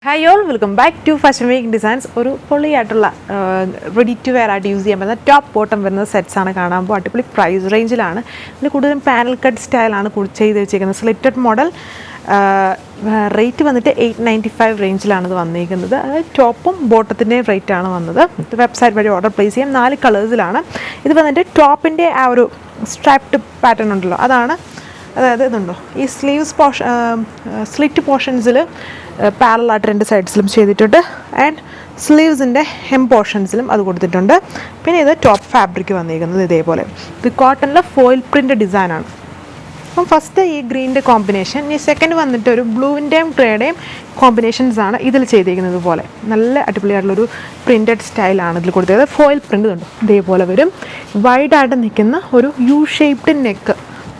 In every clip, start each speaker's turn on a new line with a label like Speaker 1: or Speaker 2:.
Speaker 1: Hi all, welcome back to Fashion Week Designs. ഒരു പൊളിയായിട്ടുള്ള ready to wear ആയിട്ട് use ചെയ്യാൻ പറ്റുന്ന ടോപ്പ് ബോട്ടം വരുന്ന സെറ്റ്സ് ആണ് കാണാമ്പോൾ അടിപൊളി പ്രൈസ് റേഞ്ചിലാണ്. ഇതിൽ കൂടുതലും പാനൽ കട്ട് സ്റ്റൈലാണ് ചെയ്ത് വെച്ചിരിക്കുന്നത്. സ്ലിറ്റഡ് മോഡൽ റേറ്റ് വന്നിട്ട് 895 റേഞ്ചിലാണ് ഇത് വന്നിരിക്കുന്നത്. അതായത് ടോപ്പും ബോട്ടത്തിൻ്റെയും റേറ്റാണ് വന്നത്. ഇത് വെബ്സൈറ്റ് വഴി ഓർഡർ പ്ലേസ് ചെയ്യാം. 4 കളേഴ്സിലാണ്. ഇത് വന്നിട്ട് ടോപ്പിൻ്റെ ആ ഒരു സ്ട്രാപ്ഡ് പാറ്റേൺ ഉണ്ടല്ലോ, അതാണ്. അതായത് ഇതുണ്ടോ, ഈ സ്ലീവ്സ് സ്ലിറ്റ് പോർഷൻസിൽ പാരലായിട്ട് 2 സൈഡ്സിലും ചെയ്തിട്ടുണ്ട്. ആൻഡ് സ്ലീവ്സിൻ്റെ ഹെം പോർഷൻസിലും അത് കൊടുത്തിട്ടുണ്ട്. പിന്നെ ഇത് ടോപ്പ് ഫാബ്രിക് വന്നിരിക്കുന്നത് ഇതേപോലെ. ഇത് കോട്ടണിലെ ഫോയിൽ പ്രിൻ്റ് ഡിസൈനാണ്. അപ്പം ഫസ്റ്റ് ഈ ഗ്രീനിൻ്റെ കോമ്പിനേഷൻ, ഈ സെക്കൻഡ് വന്നിട്ട് ഒരു ബ്ലൂവിൻ്റെയും ഗ്രേയുടെയും കോമ്പിനേഷൻസാണ് ഇതിൽ ചെയ്തിരിക്കുന്നത്. പോലെ നല്ല അടിപൊളിയായിട്ടുള്ളൊരു പ്രിൻറ്റഡ് സ്റ്റൈലാണ് ഇതിൽ കൊടുത്തത്. ഫോയിൽ പ്രിൻ്റ് ഉണ്ട്, ഇതേപോലെ വരും. വൈഡായിട്ട് നിൽക്കുന്ന ഒരു യു ഷേപ്ഡ് നെക്ക്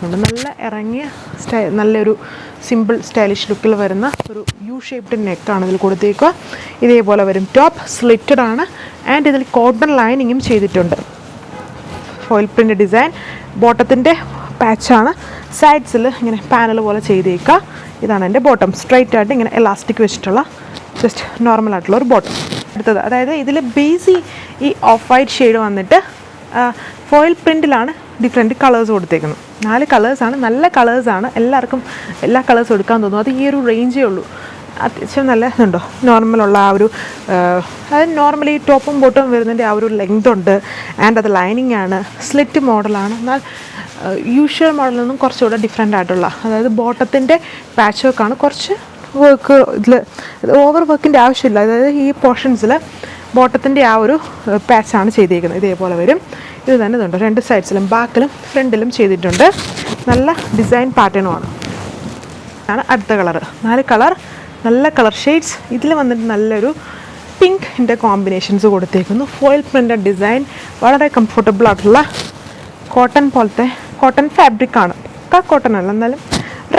Speaker 1: ഉണ്ട്. നല്ല ഇറങ്ങിയ നല്ലൊരു സിമ്പിൾ സ്റ്റൈലിഷ് ലുക്കിൽ വരുന്ന ഒരു യു ഷേപ്ഡ് നെക്കാണ് ഇതിൽ കൊടുത്തേക്കുക. ഇതേപോലെ വരും. ടോപ്പ് സ്ലിറ്റഡ് ആണ്. ആൻഡ് ഇതിൽ കോട്ടൺ ലൈനിങ്ങും ചെയ്തിട്ടുണ്ട്. Foil print design. ബോട്ടത്തിൻ്റെ പാച്ചാണ്. സൈഡ്സിൽ ഇങ്ങനെ പാനൽ പോലെ ചെയ്തേക്കുക. ഇതാണ് എൻ്റെ ബോട്ടം. സ്ട്രൈറ്റ് ആയിട്ട് ഇങ്ങനെ എലാസ്റ്റിക് വെച്ചിട്ടുള്ള ജസ്റ്റ് നോർമലായിട്ടുള്ള ഒരു ബോട്ടം. അടുത്തത്, അതായത് ഇതിൽ ബേസി ഈ ഓഫ് വൈറ്റ് ഷെയ്ഡ് വന്നിട്ട് ഫോയിൽ പ്രിൻറ്റിലാണ് ഡിഫറെൻറ്റ് കളേഴ്സ് കൊടുത്തേക്കുന്നത്. 4 കളേഴ്സാണ്. നല്ല കളേഴ്സാണ്. എല്ലാവർക്കും എല്ലാ കളേഴ്സും എടുക്കാൻ തോന്നും. അത് ഈ ഒരു റേഞ്ചേ ഉള്ളൂ. അത്യാവശ്യം നല്ല ഇതുണ്ടോ, നോർമലുള്ള ആ ഒരു അതായത് നോർമലി ടോപ്പും ബോട്ടും വരുന്നതിൻ്റെ ആ ഒരു ലെങ്ത് ഉണ്ട്. ആൻഡ് അത് ലൈനിങ് ആണ്. സ്ലിറ്റ് മോഡലാണ്. എന്നാൽ യൂഷ്വൽ മോഡലിൽ നിന്നും കുറച്ചുകൂടെ ഡിഫറെൻ്റ് ആയിട്ടുള്ള, അതായത് ബോട്ടത്തിൻ്റെ പാച്ച് വർക്കാണ്. കുറച്ച് വർക്ക് ഇതിൽ ഓവർ വർക്കിൻ്റെ ആവശ്യമില്ല. അതായത് ഈ പോർഷൻസിൽ ബോട്ടത്തിൻ്റെ ആ ഒരു പാച്ചാണ് ചെയ്തിരിക്കുന്നത്. ഇതേപോലെ വരും. ഇത് തന്നെ ഇതുണ്ട്, 2 സൈഡ്സിലും ബാക്കിലും ഫ്രണ്ടിലും ചെയ്തിട്ടുണ്ട്. നല്ല ഡിസൈൻ പാറ്റേണുമാണ്. ആണ് അടുത്ത കളർ. 4 കളർ, നല്ല കളർ ഷെയ്ഡ്സ്. ഇതിൽ വന്നിട്ട് നല്ലൊരു പിങ്കിൻ്റെ കോമ്പിനേഷൻസ് കൊടുത്തേക്കുന്നു. Foil printed design. വളരെ കംഫർട്ടബിൾ ആയിട്ടുള്ള കോട്ടൺ പോലത്തെ കോട്ടൺ ഫാബ്രിക്കാണ്. കോട്ടൺ അല്ല, എന്നാലും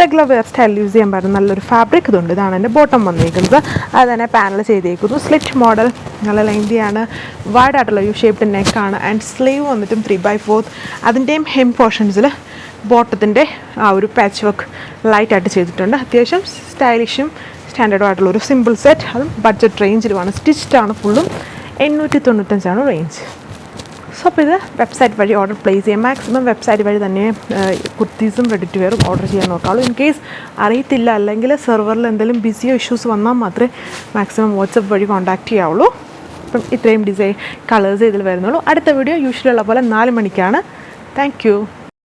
Speaker 1: റെഗുലർ വെയർ സ്റ്റൈൽ യൂസ് ചെയ്യാൻ പറ്റുന്ന നല്ലൊരു ഫാബ്രിക് ഇതുണ്ട്. ഇതാണ് എൻ്റെ ബോട്ടം വന്നിരിക്കുന്നത്. അത് തന്നെ പാനൽ ചെയ്തേക്കുന്നു. സ്ലിറ്റ് മോഡൽ, നല്ല ലെങ്തിയാണ്. വൈഡായിട്ടുള്ള യു ഷേപ്ഡ് നെക്കാണ്. ആൻഡ് സ്ലീവ് വന്നിട്ടും 3/4. അതിൻ്റെയും ഹെം പോർഷൻസിൽ ബോട്ടത്തിൻ്റെ ആ ഒരു പാച്ച് വർക്ക് ലൈറ്റായിട്ട് ചെയ്തിട്ടുണ്ട്. അത്യാവശ്യം സ്റ്റൈലിഷും സ്റ്റാൻഡേർഡും ആയിട്ടുള്ളൊരു സിമ്പിൾ സെറ്റ്. അതും ബഡ്ജറ്റ് റേഞ്ചിലുമാണ്. സ്റ്റിച്ച്ഡാണ് ഫുള്ളും. 895 റേഞ്ച്. സോ അപ്പോൾ ഇത് വെബ്സൈറ്റ് വഴി ഓർഡർ പ്ലേസ് ചെയ്യാം. മാക്സിമം വെബ്സൈറ്റ് വഴി തന്നെ കുർത്തീസും റെഡി ടു വെയറും ഓർഡർ ചെയ്യാൻ നോക്കാവുള്ളൂ. ഇൻ കേസ് അറിയത്തില്ല, അല്ലെങ്കിൽ സെർവറിൽ എന്തെങ്കിലും ബിസിയോ ഇഷ്യൂസ് വന്നാൽ മാത്രമേ മാക്സിമം വാട്സപ്പ് വഴി കോൺടാക്റ്റ് ചെയ്യാവുള്ളൂ. അപ്പം ഇത്രയും കളേഴ്സ് ഇതിൽ വരുന്നുള്ളൂ. അടുത്ത വീഡിയോ യൂഷ്വലുള്ള പോലെ 4 മണിക്കാണ്. Thank you.